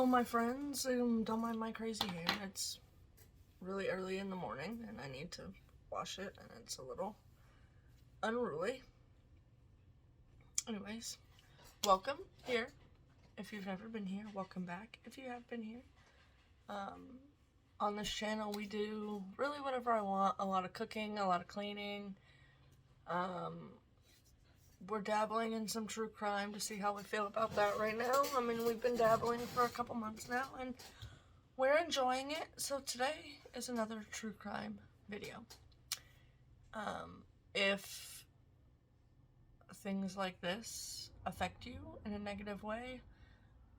my friends, don't mind my crazy hair. It's really early in the morning and I need to wash it and it's a little unruly. Anyways, welcome here. If you've never been here, welcome back if you have been here. On this channel we do really whatever I want. A lot of cooking, a lot of cleaning. We're dabbling in some true crime to see how we feel about that right now. I mean, we've been dabbling for a couple months now and we're enjoying it. So today is another true crime video. If things like this affect you in a negative way,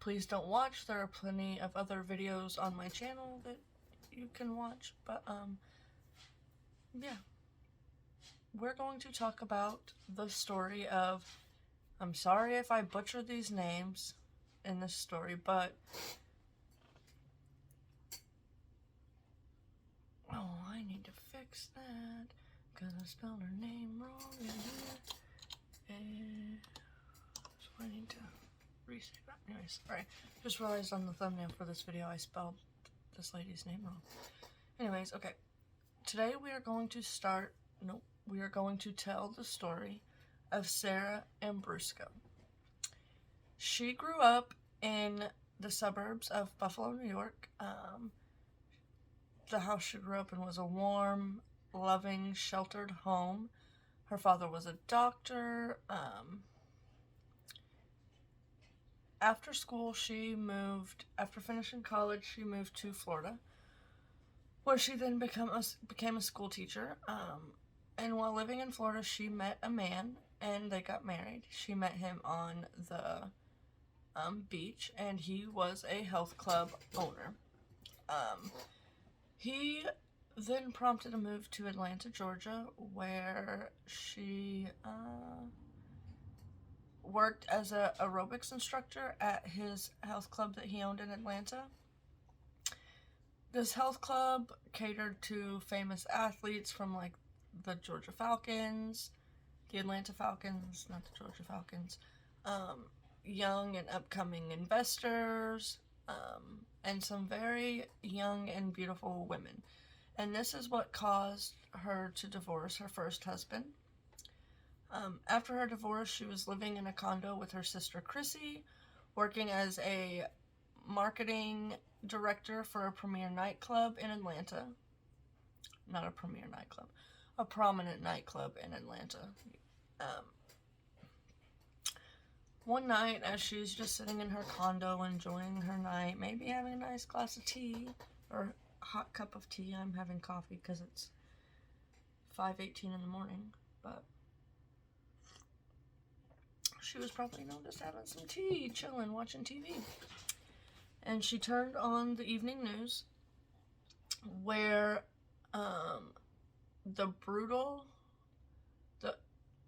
please don't watch. There are plenty of other videos on my channel that you can watch. But yeah. We're going to talk about the story of, I'm sorry if I butcher these names in this story, but oh, I need to fix that because I spelled her name wrong in here. So I need to restate that. Anyways, alright. Just realized on the thumbnail for this video I spelled this lady's name wrong. Anyways, okay. Today we are going to we are going to tell the story of Sara Ambrusko. She grew up in the suburbs of Buffalo, New York. The house she grew up in was a warm, loving, sheltered home. Her father was a doctor. After school, after finishing college, she moved to Florida, where she then became a school teacher. And while living in Florida, she met a man and they got married. She met him on the beach and he was a health club owner. He then prompted a move to Atlanta, Georgia, where she worked as an aerobics instructor at his health club that he owned in Atlanta. This health club catered to famous athletes from like the Georgia Falcons, the Atlanta Falcons, not the Georgia Falcons, young and upcoming investors, and some very young and beautiful women. And this is what caused her to divorce her first husband. After her divorce, she was living in a condo with her sister Chrissy, working as a marketing director for a premier nightclub in Atlanta. Not a premier nightclub. A prominent nightclub in Atlanta. One night, as she's just sitting in her condo enjoying her night, maybe having a nice glass of tea or hot cup of tea. I'm having coffee because it's 5:18 in the morning, but she was probably just having some tea, chilling, watching TV. And she turned on the evening news where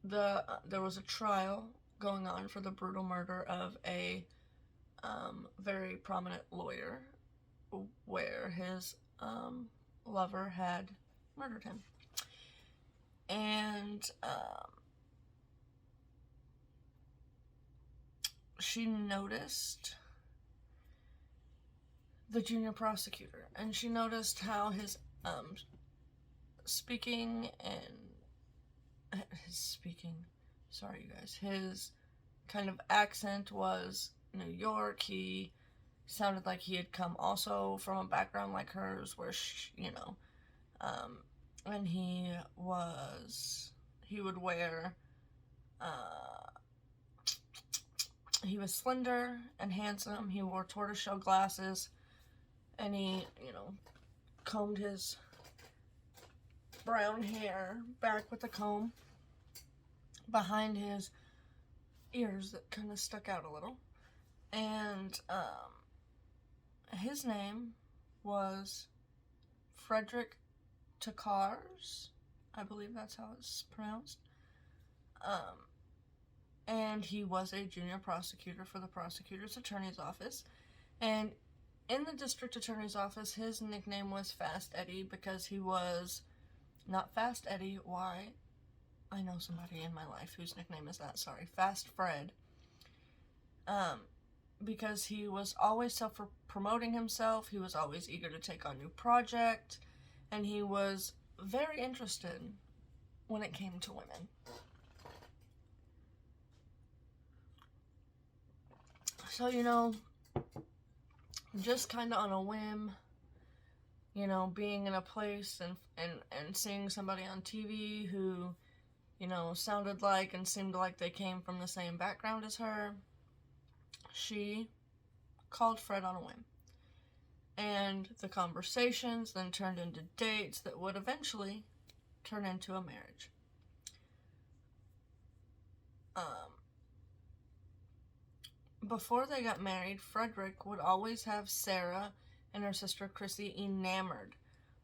there was a trial going on for the brutal murder of a very prominent lawyer where his lover had murdered him. And she noticed the junior prosecutor, and she noticed how his his kind of accent was New York. He sounded like he had come also from a background like hers, where and he would wear, he was slender and handsome. He wore tortoiseshell glasses, and he, combed his brown hair back with a comb behind his ears that kind of stuck out a little. And his name was Frederick Takars. I believe that's how it's pronounced. And he was a junior prosecutor for the prosecutor's attorney's office. And in the district attorney's office, his nickname was Fast Eddie because he was not Fast Eddie. Why? I know somebody in my life whose nickname is that. Sorry. Fast Fred. because he was always self-promoting himself. He was always eager to take on new projects, and he was very interested when it came to women. So, you know, just kind of on a whim, you know, being in a place and seeing somebody on TV who, you know, sounded like and seemed like they came from the same background as her, she called Fred on a whim. And the conversations then turned into dates that would eventually turn into a marriage. Before they got married, Frederick would always have Sarah and her sister Chrissy enamored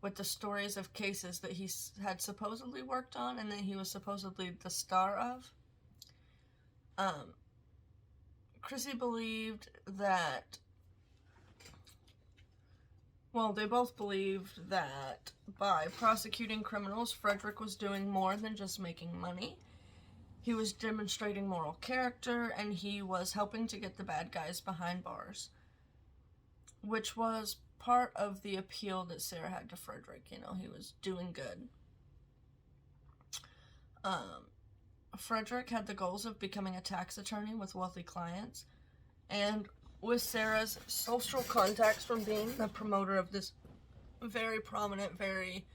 with the stories of cases that he had supposedly worked on and that he was supposedly the star of. Chrissy believed that, well, they both believed that by prosecuting criminals, Frederick was doing more than just making money. He was demonstrating moral character, and he was helping to get the bad guys behind bars, which was part of the appeal that Sarah had to Frederick. You know, he was doing good. Frederick had the goals of becoming a tax attorney with wealthy clients, and with Sarah's social contacts from being the promoter of this very prominent, very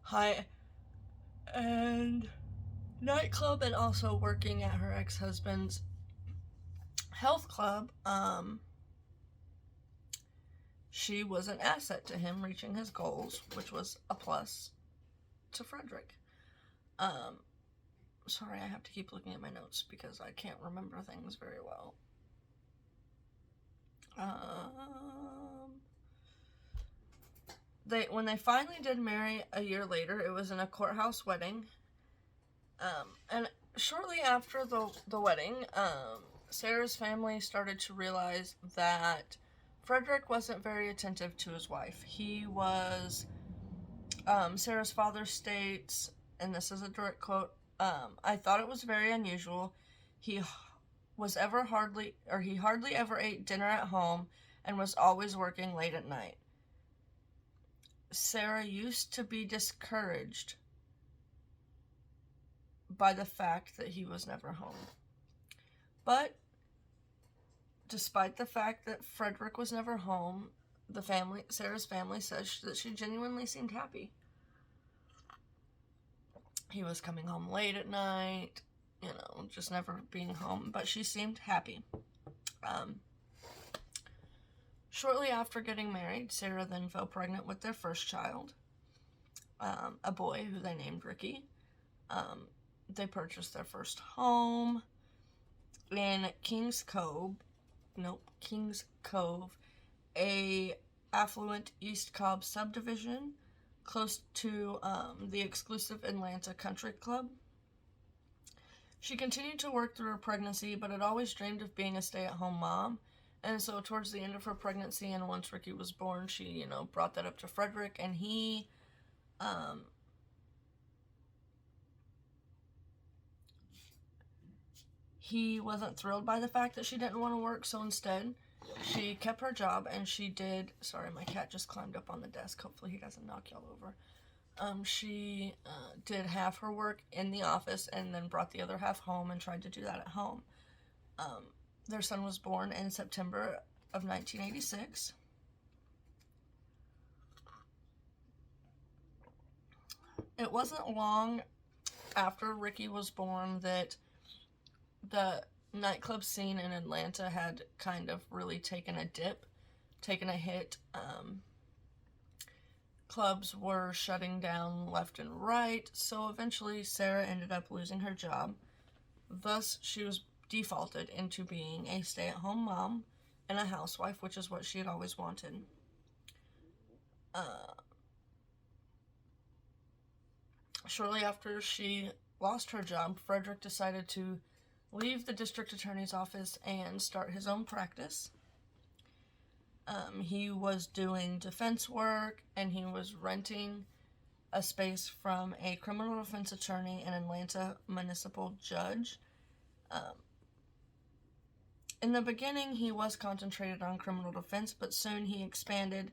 high-end nightclub, and also working at her ex-husband's health club, she was an asset to him reaching his goals, which was a plus to Frederick. Sorry, I have to keep looking at my notes because I can't remember things very well. When they finally did marry a year later, it was in a courthouse wedding. And shortly after the wedding, Sarah's family started to realize that Frederick wasn't very attentive to his wife. He was, Sarah's father states, and this is a direct quote, I thought it was very unusual. He hardly ever ate dinner at home and was always working late at night. Sarah used to be discouraged by the fact that he was never home. But despite the fact that Frederick was never home, Sarah's family says that she genuinely seemed happy. He was coming home late at night, you know, just never being home, but she seemed happy. Shortly after getting married, Sarah then fell pregnant with their first child, a boy who they named Ricky. They purchased their first home in Kings Cove, a affluent East Cobb subdivision close to the exclusive Atlanta Country Club. She continued to work through her pregnancy, but had always dreamed of being a stay-at-home mom. And so towards the end of her pregnancy and once Ricky was born, she, you know, brought that up to Frederick, and he wasn't thrilled by the fact that she didn't want to work, so instead she kept her job and she did, sorry, my cat just climbed up on the desk, hopefully he doesn't knock y'all over. She did half her work in the office and then brought the other half home and tried to do that at home. Their son was born in September of 1986. It wasn't long after Ricky was born that the nightclub scene in Atlanta had kind of really taken a hit. Clubs were shutting down left and right, so eventually Sarah ended up losing her job. Thus, she was defaulted into being a stay-at-home mom and a housewife, which is what she had always wanted. Shortly after she lost her job, Frederick decided to leave the district attorney's office and start his own practice. He was doing defense work, and he was renting a space from a criminal defense attorney and Atlanta municipal judge. In the beginning, he was concentrated on criminal defense, but soon he expanded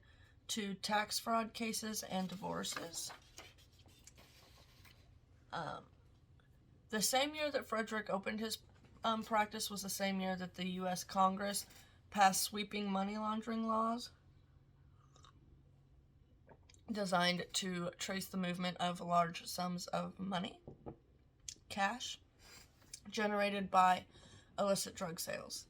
to tax fraud cases and divorces. The same year that Frederick opened his practice was the same year that the U.S. Congress passed sweeping money laundering laws designed to trace the movement of large sums of money, cash, generated by illicit drug sales.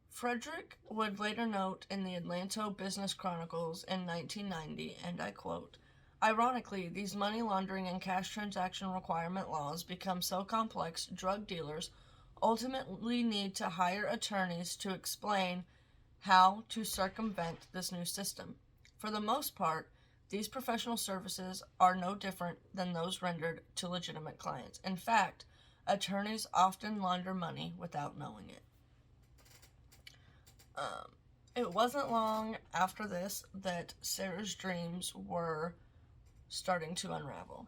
Frederick would later note in the Atlanta Business Chronicles in 1990, and I quote, "Ironically, these money laundering and cash transaction requirement laws become so complex, drug dealers ultimately need to hire attorneys to explain how to circumvent this new system. For the most part, these professional services are no different than those rendered to legitimate clients. In fact, attorneys often launder money without knowing it." It wasn't long after this that Sarah's dreams were starting to unravel.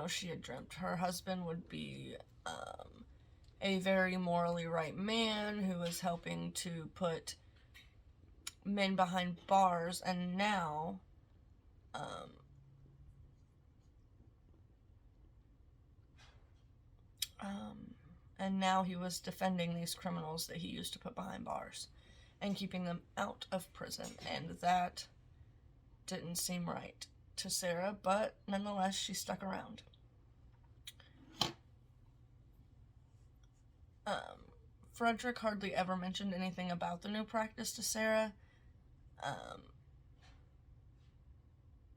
She had dreamt her husband would be a very morally right man who was helping to put men behind bars, and now he was defending these criminals that he used to put behind bars and keeping them out of prison, and that didn't seem right to Sarah, but nonetheless she stuck around. Frederick hardly ever mentioned anything about the new practice to Sarah,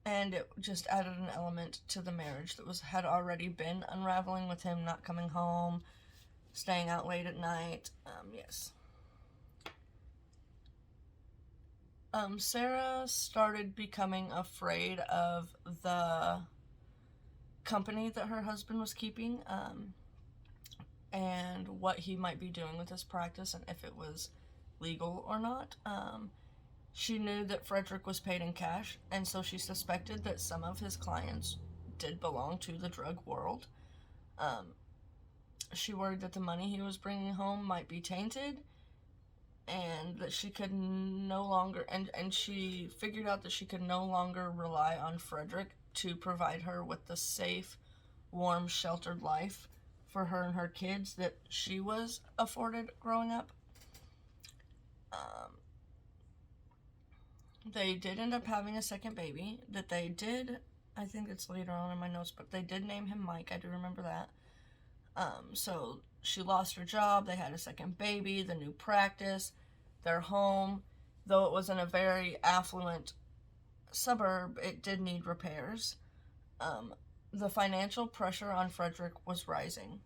and it just added an element to the marriage that had already been unraveling, with him not coming home, staying out late at night. Yes. Sarah started becoming afraid of the company that her husband was keeping, and what he might be doing with his practice and if it was legal or not. She knew that Frederick was paid in cash, and so she suspected that some of his clients did belong to the drug world. She worried that the money he was bringing home might be tainted, and that she could no longer, and she figured out that she could no longer rely on Frederick to provide her with the safe, warm, sheltered life for her and her kids that she was afforded growing up. They did end up having a second baby that they did, I think it's later on in my notes, but they did name him Mike. I do remember that. So she lost her job, they had a second baby, the new practice, their home, though it was in a very affluent suburb, it did need repairs. The financial pressure on Frederick was rising.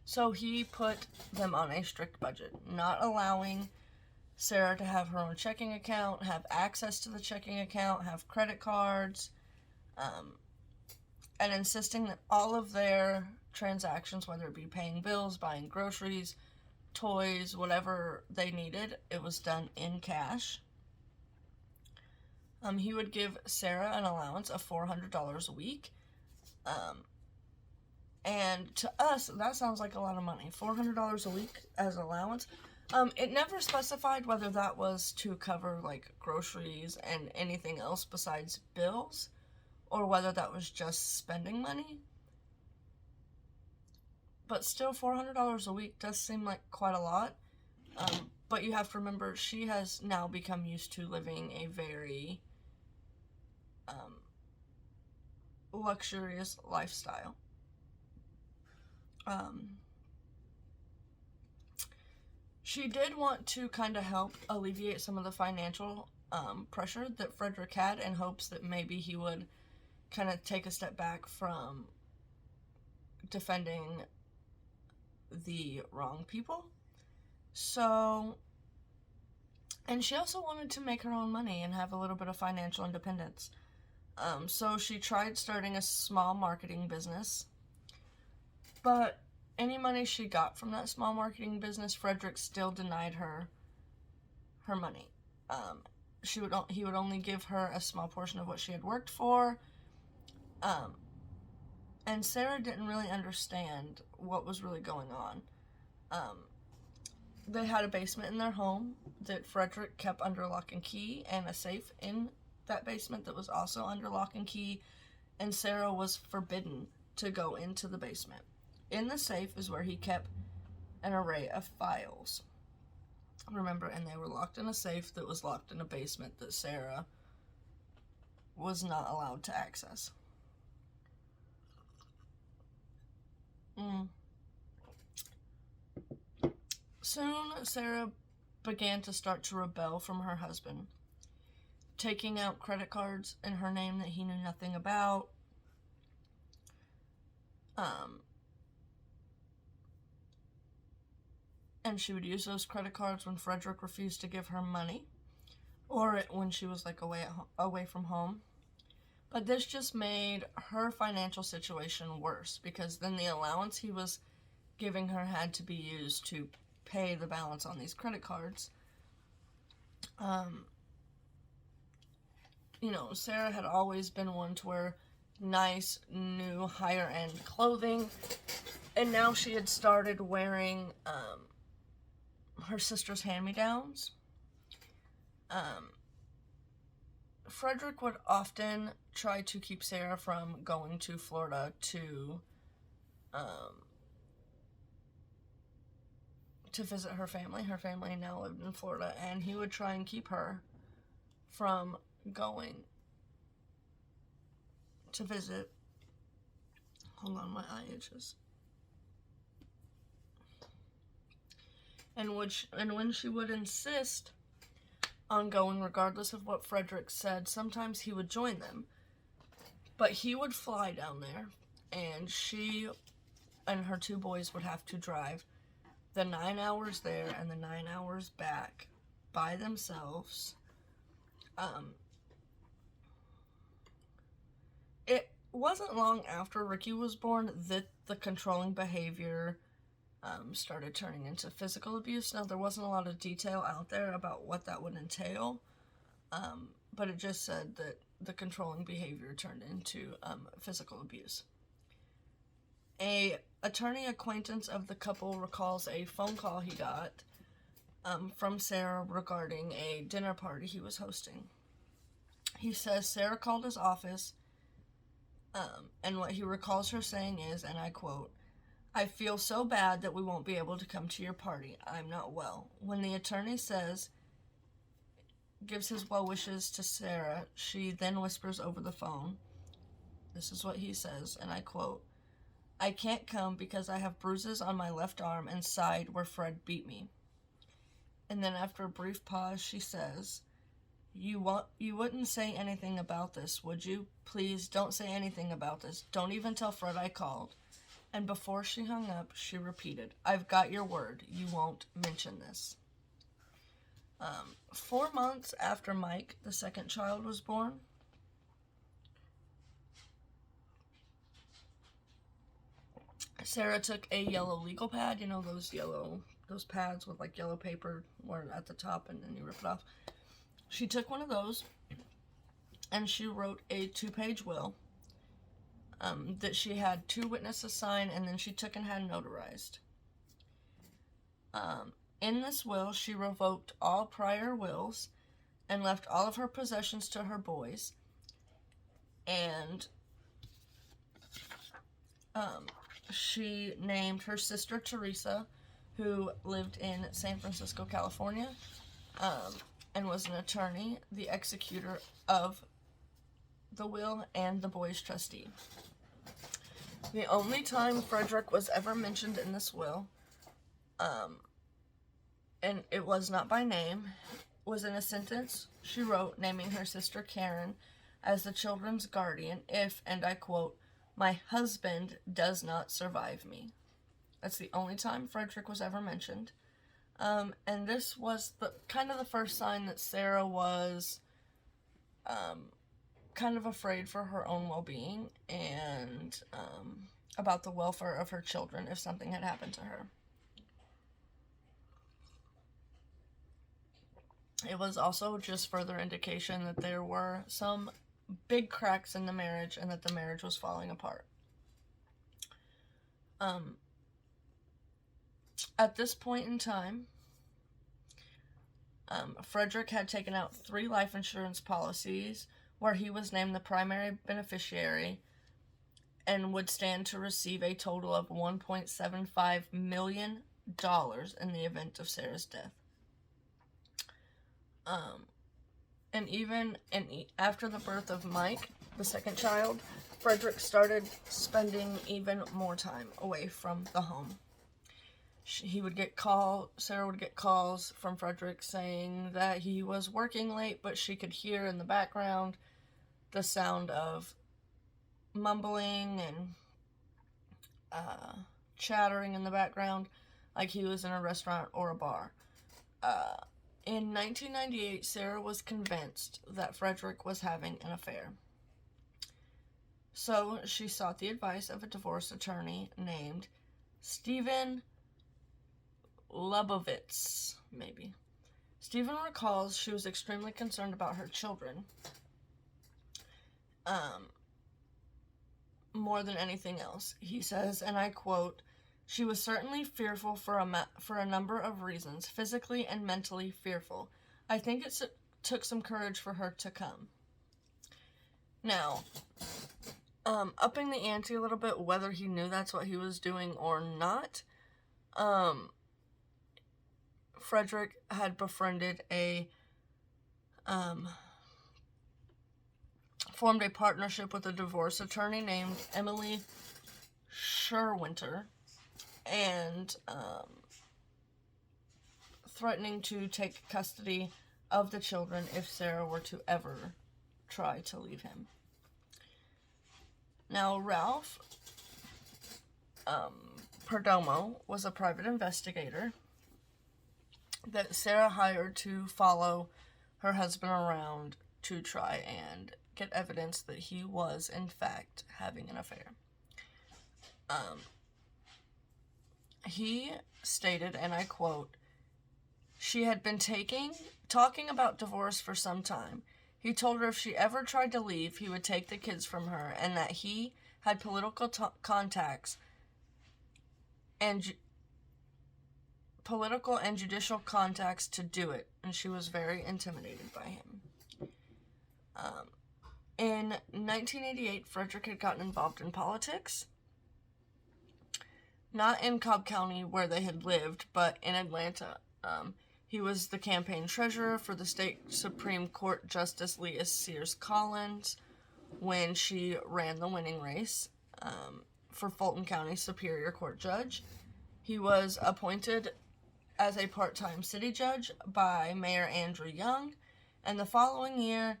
So he put them on a strict budget, not allowing Sarah to have her own checking account, have access to the checking account, have credit cards, and insisting that all of their transactions, whether it be paying bills, buying groceries, toys, whatever they needed, it was done in cash. He would give Sarah an allowance of $400 a week. And to us, that sounds like a lot of money. $400 a week as allowance. It never specified whether that was to cover, like, groceries and anything else besides bills, or whether that was just spending money. But still, $400 a week does seem like quite a lot. But you have to remember, she has now become used to living a very luxurious lifestyle. She did want to kind of help alleviate some of the financial pressure that Frederick had, in hopes that maybe he would kind of take a step back from defending the wrong people. So, and she also wanted to make her own money and have a little bit of financial independence. So she tried starting a small marketing business, but any money she got from that small marketing business, Frederick still denied her money. He would only give her a small portion of what she had worked for. And Sarah didn't really understand what was really going on. They had a basement in their home that Frederick kept under lock and key, and a safe in that basement that was also under lock and key, and Sara was forbidden to go into the basement. In the safe is where he kept an array of files. Remember, and they were locked in a safe that was locked in a basement that Sara was not allowed to access. Soon, Sara began to start to rebel from her husband, taking out credit cards in her name that he knew nothing about. And she would use those credit cards when Frederick refused to give her money, or when she was like away from home. But this just made her financial situation worse, because then the allowance he was giving her had to be used to pay the balance on these credit cards. Sara had always been one to wear nice, new, higher-end clothing, and now she had started wearing her sister's hand-me-downs. Frederick would often try to keep Sara from going to Florida to visit her family. Her family now lived in Florida, and he would try and keep her from going to visit. Hold on, my eye itches. And when she would insist on going, regardless of what Frederick said, sometimes he would join them. But he would fly down there, and she and her 2 boys would have to drive the 9 hours there and the 9 hours back by themselves. It wasn't long after Ricky was born that the controlling behavior started turning into physical abuse. Now, there wasn't a lot of detail out there about what that would entail, but it just said that the controlling behavior turned into physical abuse. A attorney acquaintance of the couple recalls a phone call he got from Sara regarding a dinner party he was hosting. He says Sara called his office, and what he recalls her saying is, and I quote, "I feel so bad that we won't be able to come to your party. I'm not well." When the attorney gives his well wishes to Sara, she then whispers over the phone. This is what he says, and I quote, "I can't come because I have bruises on my left arm and side where Fred beat me." And then after a brief pause, she says, You wouldn't say anything about this, would you? Please don't say anything about this. Don't even tell Fred I called." And before she hung up, she repeated, "I've got your word. You won't mention this." 4 months after Mike, the second child, was born, Sara took a yellow legal pad, those pads with like yellow paper where at the top and then you rip it off. She took one of those and she wrote a 2-page will that she had 2 witnesses sign, and then she took and had notarized. In this will, she revoked all prior wills and left all of her possessions to her boys, and she named her sister Teresa, who lived in San Francisco, California, and was an attorney, the executor of the will, and the boys' trustee. The only time Frederick was ever mentioned in this will, and it was not by name, was in a sentence she wrote naming her sister Karen as the children's guardian if, and I quote, "my husband does not survive me." That's the only time Frederick was ever mentioned. And this was the first sign that Sara was kind of afraid for her own well-being and about the welfare of her children if something had happened to her. It was also just further indication that there were some big cracks in the marriage and that the marriage was falling apart. At this point in time, Frederick had taken out 3 life insurance policies where he was named the primary beneficiary and would stand to receive a total of $1.75 million in the event of Sarah's death. And even after the birth of Mike, the second child, Frederick started spending even more time away from the home. Sarah would get calls from Frederick saying that he was working late, but she could hear in the background the sound of mumbling and chattering in the background, like he was in a restaurant or a bar. In 1998, Sarah was convinced that Frederick was having an affair. So she sought the advice of a divorce attorney named Stephen Lubovitz, maybe. Stephen recalls she was extremely concerned about her children, more than anything else. He says, and I quote, "She was certainly fearful for a number of reasons, physically and mentally fearful. I think it took some courage for her to come." Now, upping the ante a little bit, whether he knew that's what he was doing or not, Frederick had befriended formed a partnership with a divorce attorney named Emily Sherwinter, and threatening to take custody of the children if Sarah were to ever try to leave him. Now, Ralph Perdomo was a private investigator that Sarah hired to follow her husband around to try and get evidence that he was, in fact, having an affair. He stated, and I quote, "She had been talking about divorce for some time. He told her if she ever tried to leave, he would take the kids from her, and that he had political contacts and judicial contacts to do it, and she was very intimidated by him." In 1988, Frederick had gotten involved in politics. Not in Cobb County, where they had lived, but in Atlanta. He was the campaign treasurer for the state Supreme Court Justice Leah Sears Collins when she ran the winning race for Fulton County Superior Court judge. He was appointed as a part-time city judge by Mayor Andrew Young, and the following year,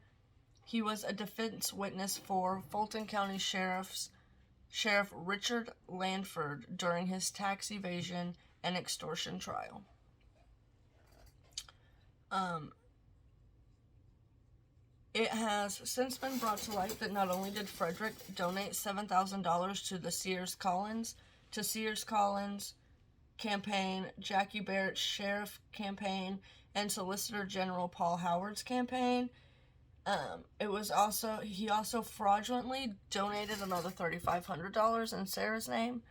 he was a defense witness for Fulton County Sheriff Richard Lanford during his tax evasion and extortion trial. It has since been brought to light that not only did Frederick donate $7,000 to the Sears Collins campaign, Jackie Barrett's sheriff campaign, and Solicitor General Paul Howard's campaign, he also fraudulently donated another $3,500 in Sarah's name.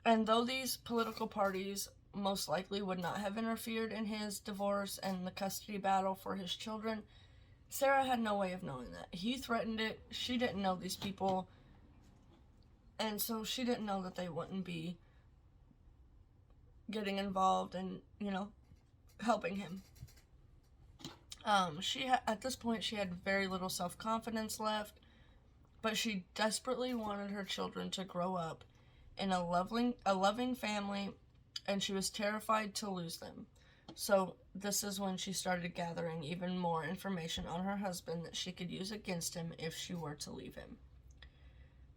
And though these political parties most likely would not have interfered in his divorce and the custody battle for his children, Sarah had no way of knowing that. He threatened it. She didn't know these people, and so she didn't know that they wouldn't be getting involved and, helping him. At this point, she had very little self-confidence left, but she desperately wanted her children to grow up in a loving family, and she was terrified to lose them. So this is when she started gathering even more information on her husband that she could use against him if she were to leave him.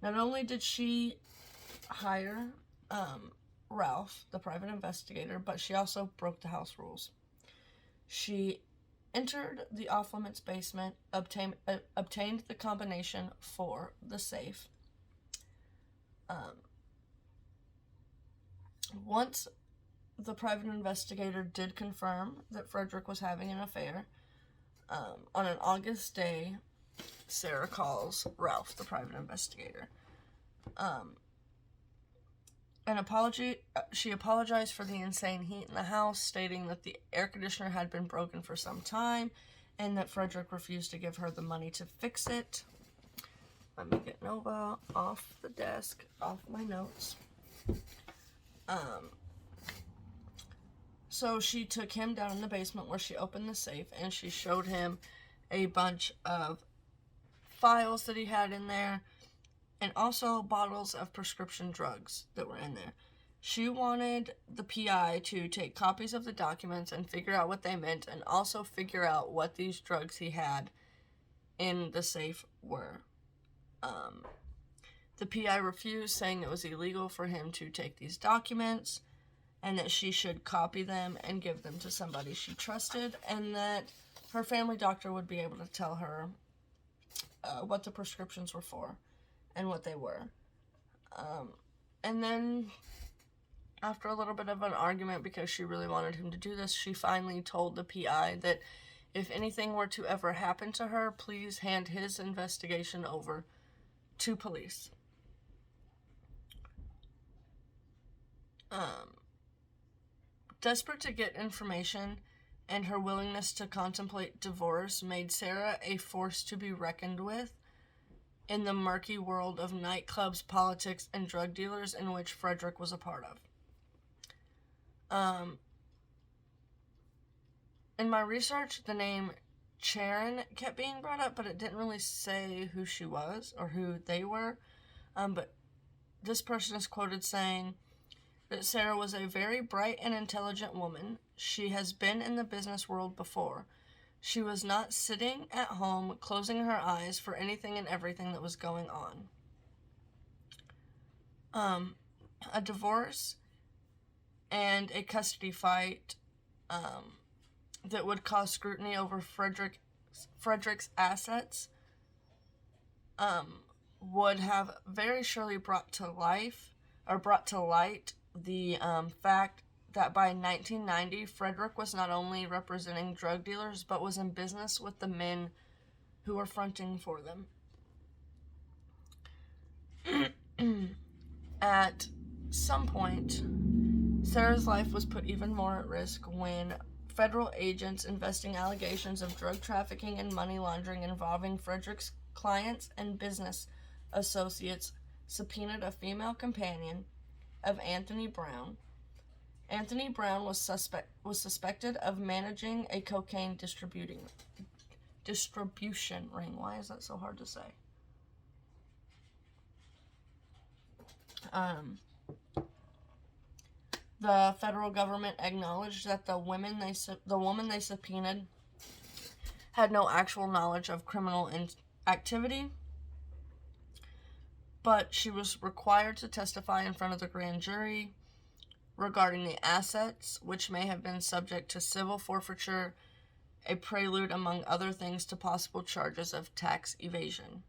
Not only did she hire Ralph, the private investigator, but she also broke the house rules. She entered the off-limits basement, obtained the combination for the safe. Once the private investigator did confirm that Frederick was having an affair, on an August day, Sarah calls Ralph, the private investigator. an apology. She apologized for the insane heat in the house, stating that the air conditioner had been broken for some time and that Frederick refused to give her the money to fix it. Let me get Nova off the desk, off my notes. So she took him down in the basement where she opened the safe, and she showed him a bunch of files that he had in there, and also bottles of prescription drugs that were in there. She wanted the PI to take copies of the documents and figure out what they meant, and also figure out what these drugs he had in the safe were. The PI refused, saying it was illegal for him to take these documents, and that she should copy them and give them to somebody she trusted, and that her family doctor would be able to tell her what the prescriptions were for and what they were. And then, after a little bit of an argument, because she really wanted him to do this, she finally told the PI that if anything were to ever happen to her, please hand his investigation over to police. Desperate to get information, and her willingness to contemplate divorce made Sara a force to be reckoned with in the murky world of nightclubs, politics, and drug dealers in which Frederick was a part of. In my research, the name Sharon kept being brought up, but it didn't really say who she was or who they were. But this person is quoted saying that Sara was a very bright and intelligent woman. She has been in the business world before. She was not sitting at home closing her eyes for anything and everything that was going on. A divorce and a custody fight that would cause scrutiny over Frederick's assets would have very surely brought to light the fact that by 1990, Frederick was not only representing drug dealers, but was in business with the men who were fronting for them. At some point, Sara's life was put even more at risk when federal agents investing allegations of drug trafficking and money laundering involving Frederick's clients and business associates subpoenaed a female companion of Anthony Brown. Anthony Brown was suspected of managing a cocaine distribution ring. Why is that so hard to say? The federal government acknowledged that the woman they subpoenaed had no actual knowledge of criminal activity, but she was required to testify in front of the grand jury regarding the assets, which may have been subject to civil forfeiture, a prelude, among other things, to possible charges of tax evasion.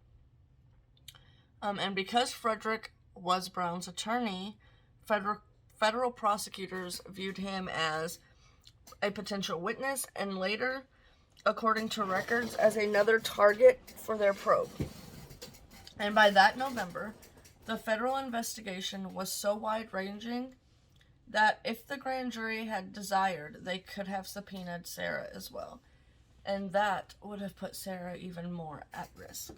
And because Frederick was Brown's attorney, federal prosecutors viewed him as a potential witness, and later, according to records, as another target for their probe. And by that November, the federal investigation was so wide-ranging that if the grand jury had desired, they could have subpoenaed Sara as well. And that would have put Sara even more at risk.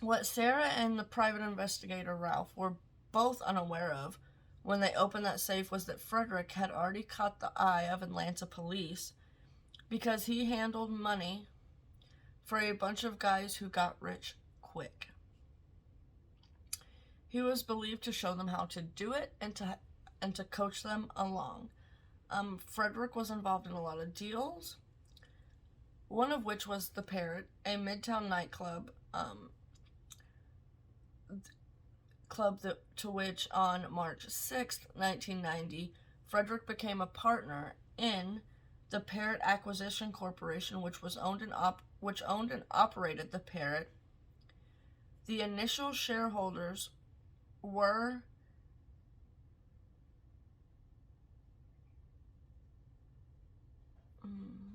What Sara and the private investigator Ralph were both unaware of when they opened that safe was that Frederick had already caught the eye of Atlanta police because he handled money for a bunch of guys who got rich quick. He was believed to show them how to do it and to coach them along. Frederick was involved in a lot of deals, one of which was the Parrot, a Midtown nightclub, to which on March 6th, 1990, Frederick became a partner in the Parrot Acquisition Corporation, which owned and operated the Parrot. The initial shareholders were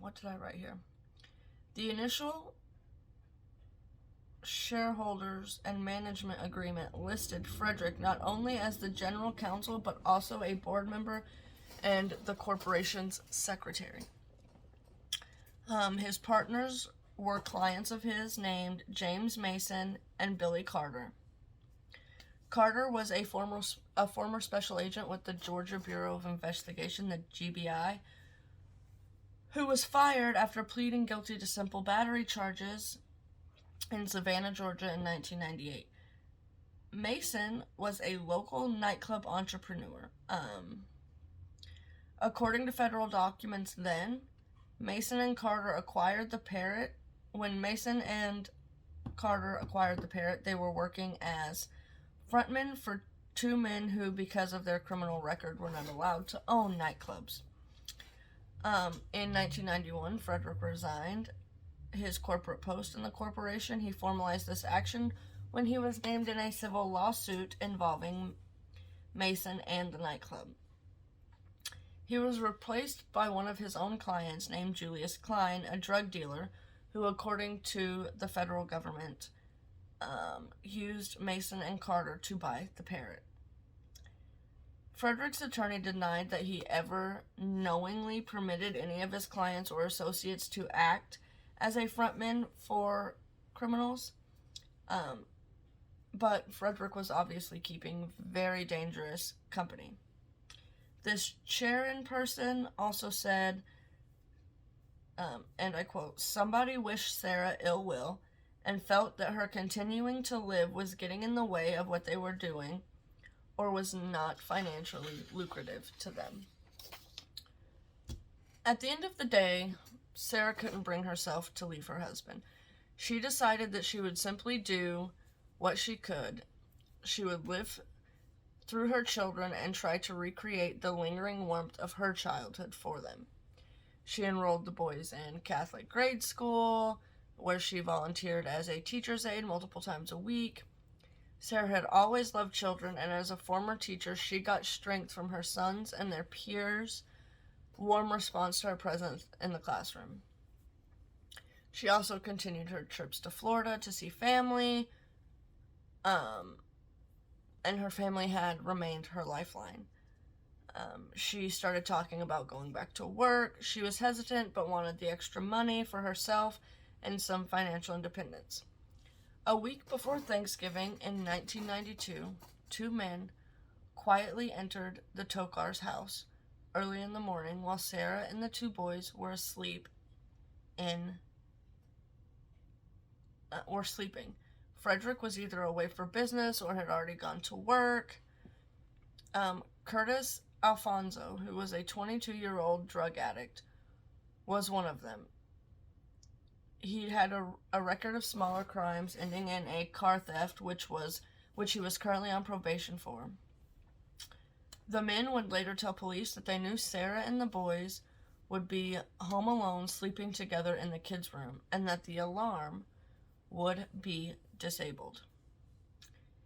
what did I write here? The initial shareholders and management agreement listed Frederick not only as the general counsel but also a board member and the corporation's secretary. His partners were clients of his named James Mason and Billy Carter. Carter was a former special agent with the Georgia Bureau of Investigation, the GBI, who was fired after pleading guilty to simple battery charges in Savannah, Georgia in 1998. Mason was a local nightclub entrepreneur. According to federal documents then, Mason and Carter acquired the parrot. When Mason and Carter acquired the parrot, they were working as frontmen for two men who, because of their criminal record, were not allowed to own nightclubs. In 1991, Frederick resigned his corporate post in the corporation. He formalized this action when he was named in a civil lawsuit involving Mason and the nightclub. He was replaced by one of his own clients named Julius Klein, a drug dealer who, according to the federal government, used Mason and Carter to buy the parrot. Frederick's attorney denied that he ever knowingly permitted any of his clients or associates to act as a frontman for criminals, but Frederick was obviously keeping very dangerous company. This Charon person also said, and I quote, "Somebody wished Sara ill will and felt that her continuing to live was getting in the way of what they were doing or was not financially lucrative to them." At the end of the day, Sara couldn't bring herself to leave her husband. She decided that she would simply do what she could. She would live through her children and try to recreate the lingering warmth of her childhood for them. She enrolled the boys in Catholic grade school, where she volunteered as a teacher's aide multiple times a week. Sara had always loved children, and as a former teacher, she got strength from her sons and their peers' warm response to her presence in the classroom. She also continued her trips to Florida to see family, and her family had remained her lifeline. She started talking about going back to work. She was hesitant, but wanted the extra money for herself and some financial independence. A week before Thanksgiving in 1992, two men quietly entered the Tokars' house early in the morning while Sara and the two boys were asleep sleeping. Frederick was either away for business or had already gone to work. Curtis Alfonso, who was a 22-year-old drug addict, was one of them. He had a record of smaller crimes, ending in a car theft, which he was currently on probation for. The men would later tell police that they knew Sara and the boys would be home alone, sleeping together in the kids' room, and that the alarm would be disabled,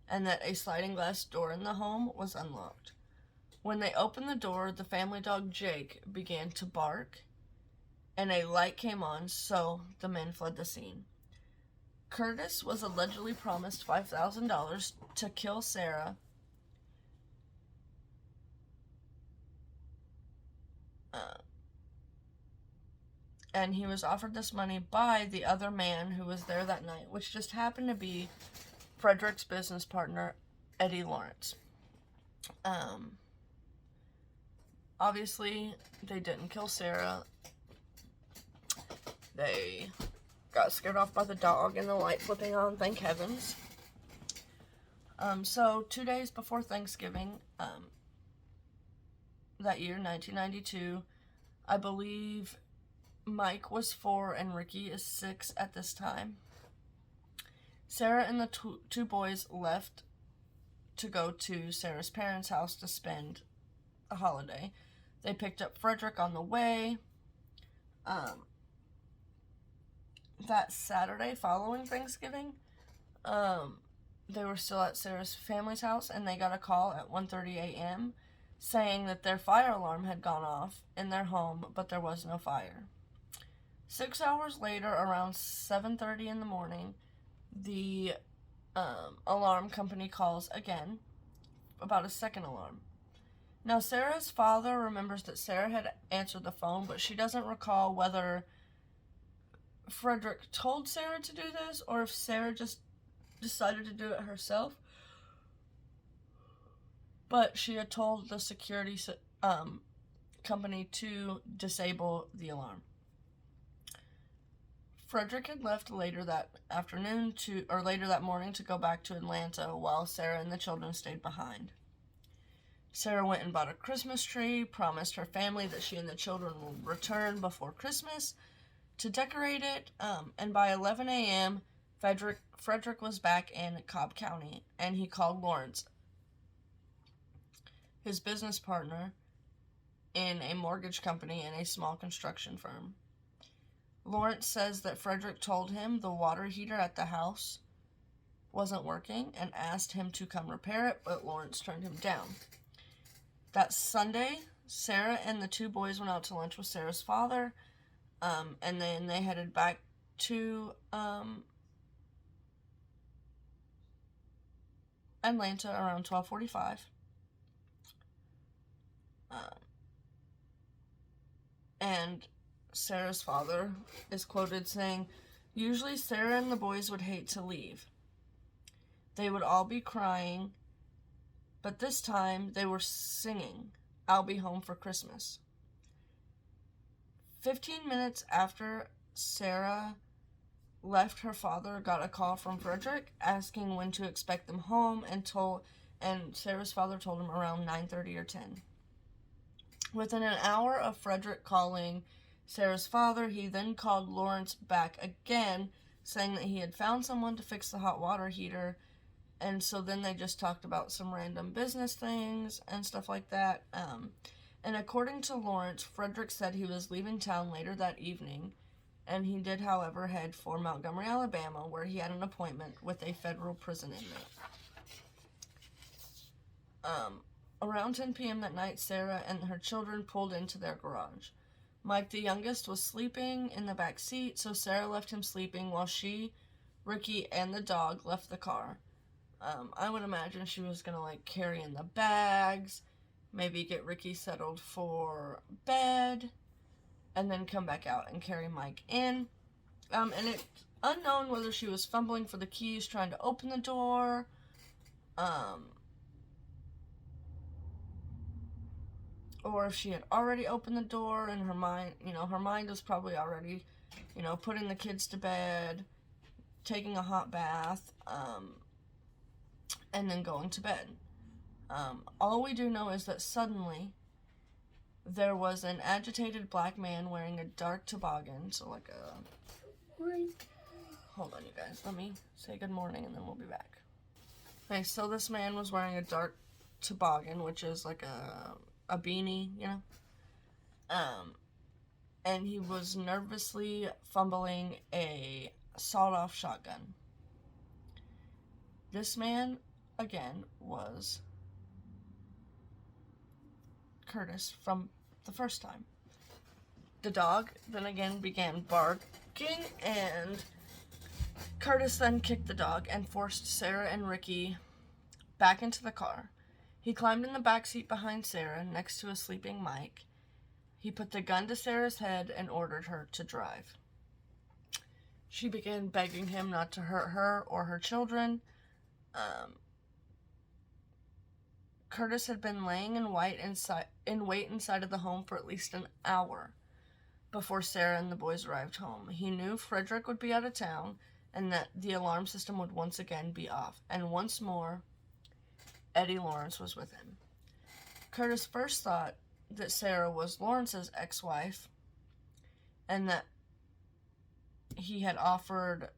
and that a sliding glass door in the home was unlocked. When they opened the door, the family dog Jake began to bark, and a light came on, so the men fled the scene. Curtis was allegedly promised $5,000 to kill Sara, and he was offered this money by the other man who was there that night, which just happened to be Frederick's business partner, Eddie Lawrence. Obviously, they didn't kill Sara. They got scared off by the dog and the light flipping on, thank heavens. So 2 days before Thanksgiving, that year, 1992, I believe Mike was 4 and Ricky is 6 at this time. Sara and the two boys left to go to Sara's parents' house to spend a holiday. They picked up Frederick on the way. That Saturday following Thanksgiving, they were still at Sara's family's house, and they got a call at 1:30 a.m. saying that their fire alarm had gone off in their home, but there was no fire. 6 hours later, around 7:30 in the morning, the alarm company calls again about a second alarm. Now, Sarah's father remembers that Sarah had answered the phone, but she doesn't recall whether Frederick told Sarah to do this or if Sarah just decided to do it herself. But she had told the security company to disable the alarm. Frederick had left later that morning to go back to Atlanta, while Sarah and the children stayed behind. Sarah went and bought a Christmas tree, promised her family that she and the children would return before Christmas to decorate it, and by 11 a.m., Frederick was back in Cobb County, and he called Lawrence, his business partner in a mortgage company and a small construction firm. Lawrence says that Frederick told him the water heater at the house wasn't working and asked him to come repair it, but Lawrence turned him down. That Sunday, Sarah and the two boys went out to lunch with Sarah's father, and then they headed back to Atlanta around 12:45. And Sarah's father is quoted saying, "Usually Sarah and the boys would hate to leave. They would all be crying, but this time they were singing, 'I'll be home for Christmas.'" 15 minutes after Sarah left, her father got a call from Frederick asking when to expect them home, and Sarah's father told him around 9:30 or 10. Within an hour of Frederick calling Sarah's father, he then called Lawrence back again, saying that he had found someone to fix the hot water heater, and so then they just talked about some random business things and stuff like that. And according to Lawrence, Frederick said he was leaving town later that evening, and he did, however, head for Montgomery, Alabama, where he had an appointment with a federal prison inmate. Around 10 p.m. that night, Sarah and her children pulled into their garage. Mike, the youngest, was sleeping in the back seat, so Sarah left him sleeping while she, Ricky, and the dog left the car. I would imagine she was going to, carry in the bags, maybe get Ricky settled for bed, and then come back out and carry Mike in. And it's unknown whether she was fumbling for the keys, trying to open the door, or if she had already opened the door and her mind was probably already, putting the kids to bed, taking a hot bath, and then going to bed. All we do know is that suddenly there was an agitated black man wearing a dark toboggan, hold on, you guys, let me say good morning and then we'll be back. Okay, so this man was wearing a dark toboggan, which is like a beanie, and he was nervously fumbling a sawed-off shotgun. This man, again, was Curtis from the first time. The dog then again began barking, and Curtis then kicked the dog and forced Sarah and Ricky back into the car. He climbed in the back seat behind Sarah, next to a sleeping Mike. He put the gun to Sarah's head and ordered her to drive. She began begging him not to hurt her or her children. Curtis had been laying in wait inside of the home for at least an hour before Sarah and the boys arrived home. He knew Frederick would be out of town and that the alarm system would once again be off. And once more, Eddie Lawrence was with him. Curtis first thought that Sarah was Lawrence's ex-wife and that he had offered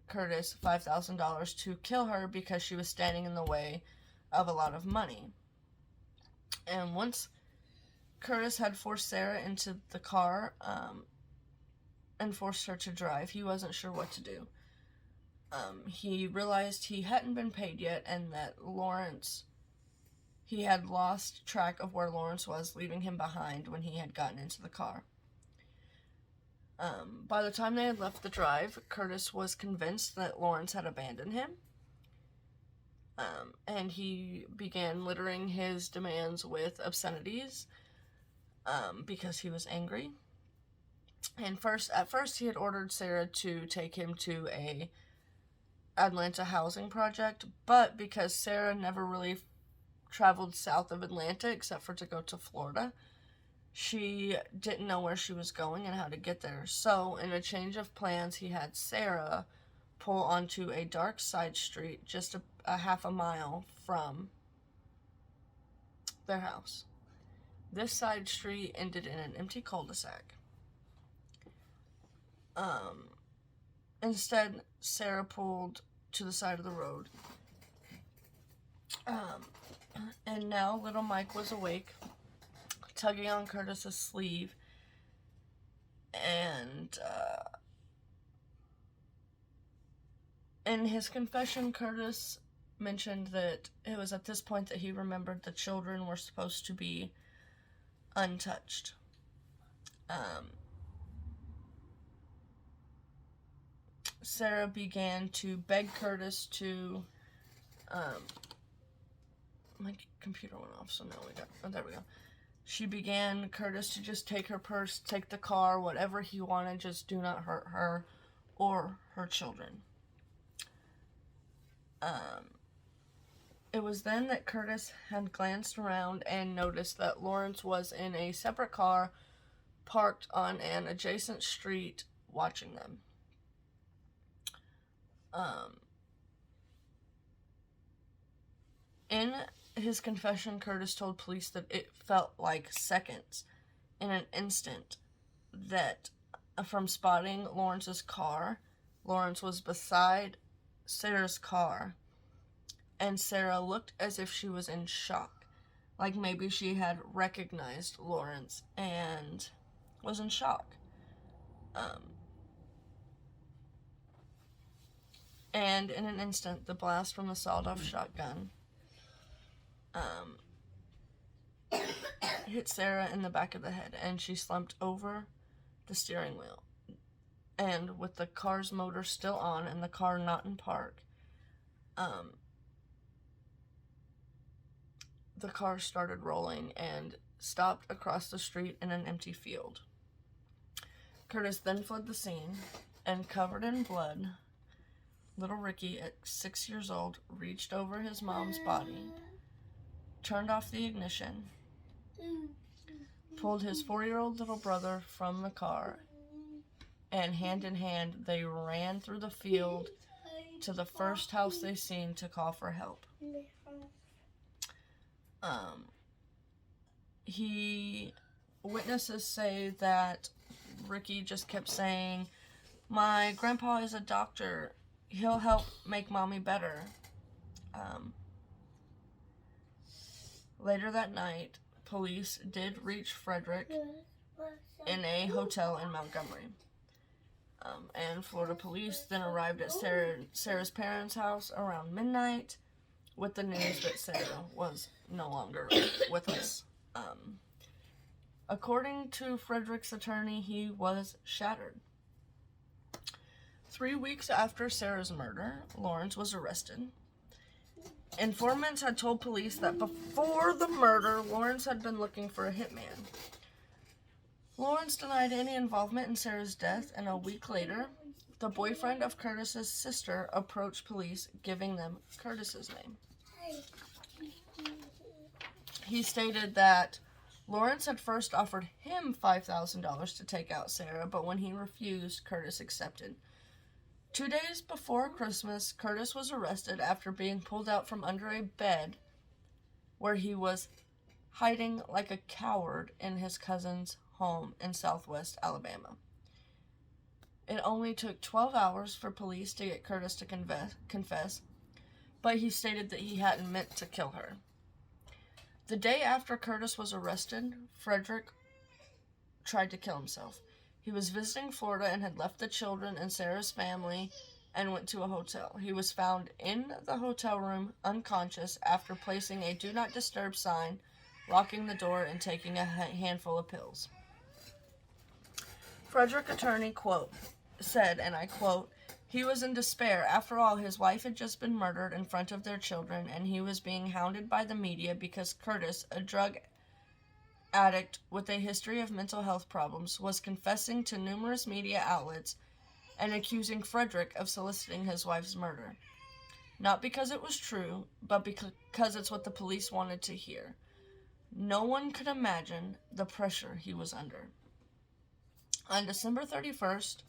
Curtis $5,000 to kill her because she was standing in the way of a lot of money. And once Curtis had forced Sarah into the car and forced her to drive, he wasn't sure what to do. He realized he hadn't been paid yet and that he had lost track of where Lawrence was, leaving him behind when he had gotten into the car. By the time they had left the drive, Curtis was convinced that Lawrence had abandoned him. And he began littering his demands with obscenities because he was angry. And at first he had ordered Sara to take him to a Atlanta housing project, but because Sara never really traveled south of Atlanta except for to go to Florida, she didn't know where she was going and how to get there. So in a change of plans, he had Sara pull onto a dark side street just a half a mile from their house. This side street ended in an empty cul-de-sac. Instead, Sara pulled to the side of the road. And now little Mike was awake, tugging on Curtis's sleeve, and in his confession, Curtis mentioned that it was at this point that he remembered the children were supposed to be untouched. Sara began to beg Curtis to, my computer went off, so now there we go. She began Curtis to just take her purse, take the car, whatever he wanted, just do not hurt her or her children. It was then that Curtis had glanced around and noticed that Lawrence was in a separate car parked on an adjacent street watching them. In his confession, Curtis told police that it felt like seconds, in an instant, that from spotting Lawrence's car, Lawrence was beside Sara's car, and Sara looked as if she was in shock, like maybe she had recognized Lawrence and was in shock. And in an instant, the blast from the sawed-off shotgun hit Sara in the back of the head, and she slumped over the steering wheel. And with the car's motor still on and the car not in park, the car started rolling and stopped across the street in an empty field. Curtis then fled the scene, and covered in blood, little Ricky, at 6 years old, reached over his mom's body, turned off the ignition, pulled his 4-year-old little brother from the car, and hand in hand, they ran through the field to the first house they seen to call for help. Witnesses say that Ricky just kept saying, "My grandpa is a doctor. He'll help make mommy better." Later that night, police did reach Frederick in a hotel in Montgomery. And Florida police then arrived at Sara's parents' house around midnight with the news that Sara was no longer with us. According to Frederick's attorney, he was shattered. 3 weeks after Sara's murder, Lawrence was arrested. Informants had told police that before the murder, Lawrence had been looking for a hitman. Lawrence denied any involvement in Sara's death, and a week later, the boyfriend of Curtis's sister approached police, giving them Curtis's name. He stated that Lawrence had first offered him $5,000 to take out Sara, but when he refused, Curtis accepted. 2 days before Christmas, Curtis was arrested after being pulled out from under a bed where he was hiding like a coward in his cousin's home in southwest Alabama. It only took 12 hours for police to get Curtis to confess, but he stated that he hadn't meant to kill her. The day after Curtis was arrested, Frederick tried to kill himself. He was visiting Florida and had left the children and Sara's family and went to a hotel. He was found in the hotel room unconscious after placing a "Do Not Disturb" sign, locking the door, and taking a handful of pills. Frederick attorney, quote, said, and I quote, "He was in despair. After all, his wife had just been murdered in front of their children, and he was being hounded by the media because Curtis, a drug addict with a history of mental health problems, was confessing to numerous media outlets and accusing Frederick of soliciting his wife's murder. Not because it was true, but because it's what the police wanted to hear. No one could imagine the pressure he was under." On December 31st,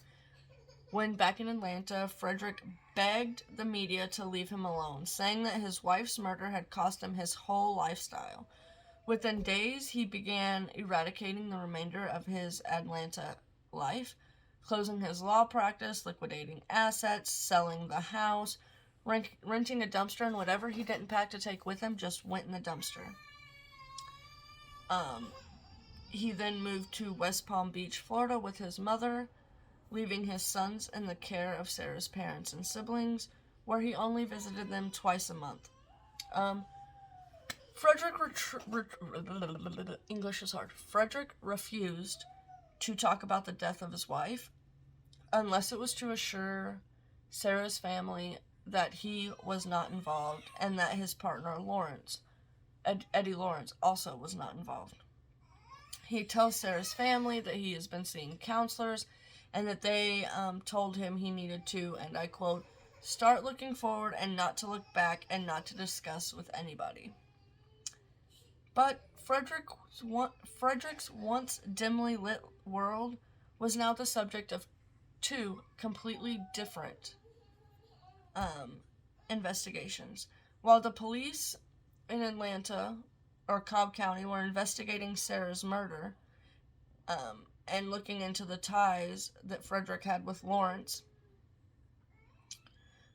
when back in Atlanta, Frederick begged the media to leave him alone, saying that his wife's murder had cost him his whole lifestyle. Within days, he began eradicating the remainder of his Atlanta life, closing his law practice, liquidating assets, selling the house, renting a dumpster, and whatever he didn't pack to take with him just went in the dumpster. He then moved to West Palm Beach, Florida with his mother, leaving his sons in the care of Sarah's parents and siblings, where he only visited them twice a month. English is hard. Frederick refused to talk about the death of his wife unless it was to assure Sarah's family that he was not involved and that his partner Eddie Lawrence, also was not involved. He tells Sarah's family that he has been seeing counselors and that they told him he needed to, and I quote, "start looking forward and not to look back and not to discuss with anybody." But Frederick's once dimly lit world was now the subject of two completely different investigations. While the police in Atlanta, or Cobb County, were investigating Sarah's murder and looking into the ties that Frederick had with Lawrence,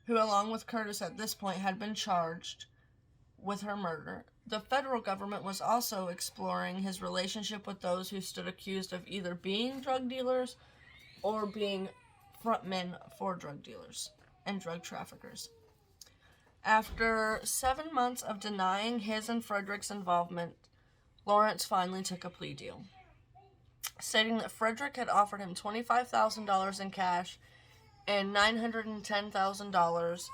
who along with Curtis at this point had been charged with her murder, the federal government was also exploring his relationship with those who stood accused of either being drug dealers or being frontmen for drug dealers and drug traffickers. After 7 months of denying his and Frederick's involvement, Lawrence finally took a plea deal, stating that Frederick had offered him $25,000 in cash and $910,000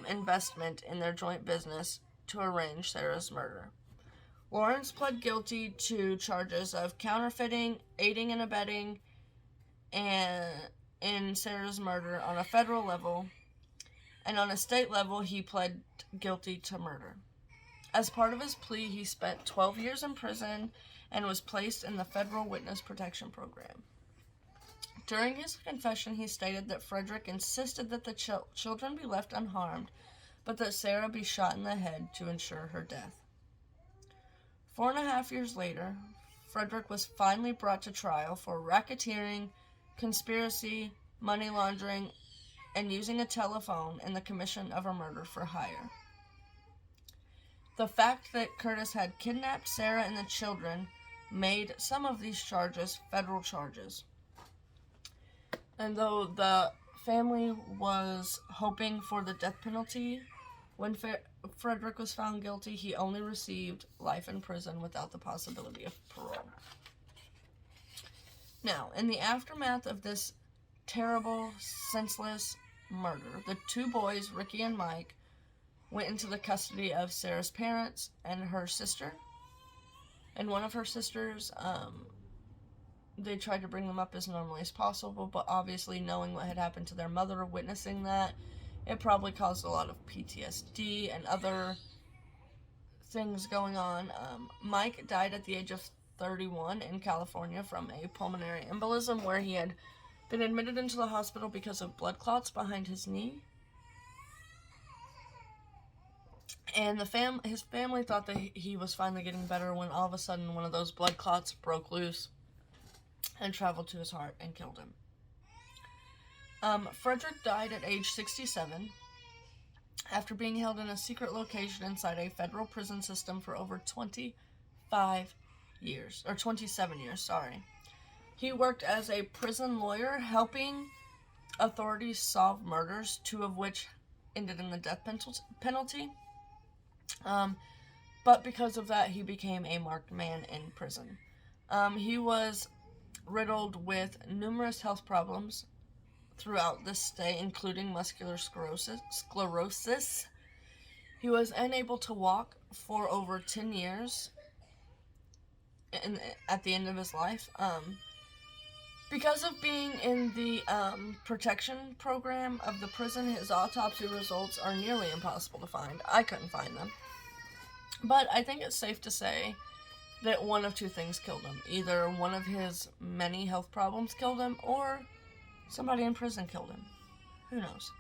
investment in their joint business to arrange Sarah's murder. Lawrence pled guilty to charges of counterfeiting, aiding and abetting, and in Sarah's murder on a federal level, and on a state level, he pled guilty to murder. As part of his plea, he spent 12 years in prison and was placed in the Federal Witness Protection Program. During his confession, he stated that Frederick insisted that the children be left unharmed, but that Sarah be shot in the head to ensure her death. 4.5 years later, Frederick was finally brought to trial for racketeering, conspiracy, money laundering, and using a telephone in the commission of a murder for hire. The fact that Curtis had kidnapped Sarah and the children made some of these charges federal charges. And though the family was hoping for the death penalty, when Frederick was found guilty, he only received life in prison without the possibility of parole. Now, in the aftermath of this terrible, senseless murder, the two boys, Ricky and Mike, went into the custody of Sarah's parents and her sister. And one of her sisters, they tried to bring them up as normally as possible, but obviously knowing what had happened to their mother, witnessing that, it probably caused a lot of PTSD and other things going on. Mike died at the age of 31 in California from a pulmonary embolism, where he had been admitted into the hospital because of blood clots behind his knee. And his family thought that he was finally getting better, when all of a sudden one of those blood clots broke loose and traveled to his heart and killed him. Frederick died at age 67 after being held in a secret location inside a federal prison system for over 27 years, sorry. He worked as a prison lawyer, helping authorities solve murders, 2 of which ended in the death penalty. But because of that, he became a marked man in prison. He was riddled with numerous health problems throughout this stay, including muscular sclerosis. He was unable to walk for over 10 years at the end of his life. Because of being in the protection program of the prison, his autopsy results are nearly impossible to find. I couldn't find them. But I think it's safe to say that one of two things killed him. Either one of his many health problems killed him, or somebody in prison killed him. Who knows?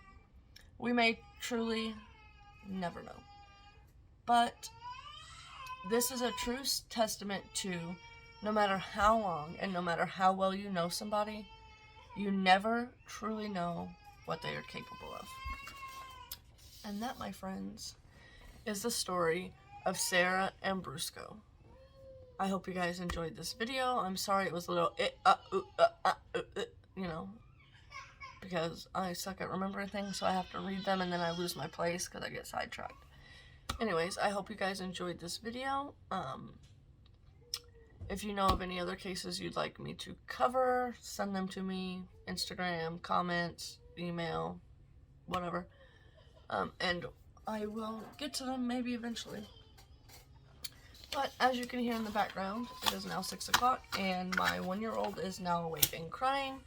We may truly never know. But this is a true testament to, no matter how long and no matter how well you know somebody, you never truly know what they are capable of. And that, my friends, is the story of Sara Ambrusko. I hope you guys enjoyed this video. I'm sorry it was a little, because I suck at remembering things, so I have to read them and then I lose my place because I get sidetracked. Anyways, I hope you guys enjoyed this video. If you know of any other cases you'd like me to cover, send them to me. Instagram, comments, email, whatever. And I will get to them maybe eventually. But as you can hear in the background, it is now 6 o'clock and my 1-year-old is now awake and crying.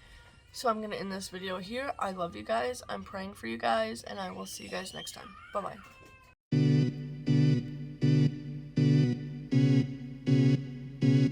So I'm going to end this video here. I love you guys. I'm praying for you guys, and I will see you guys next time. Bye-bye.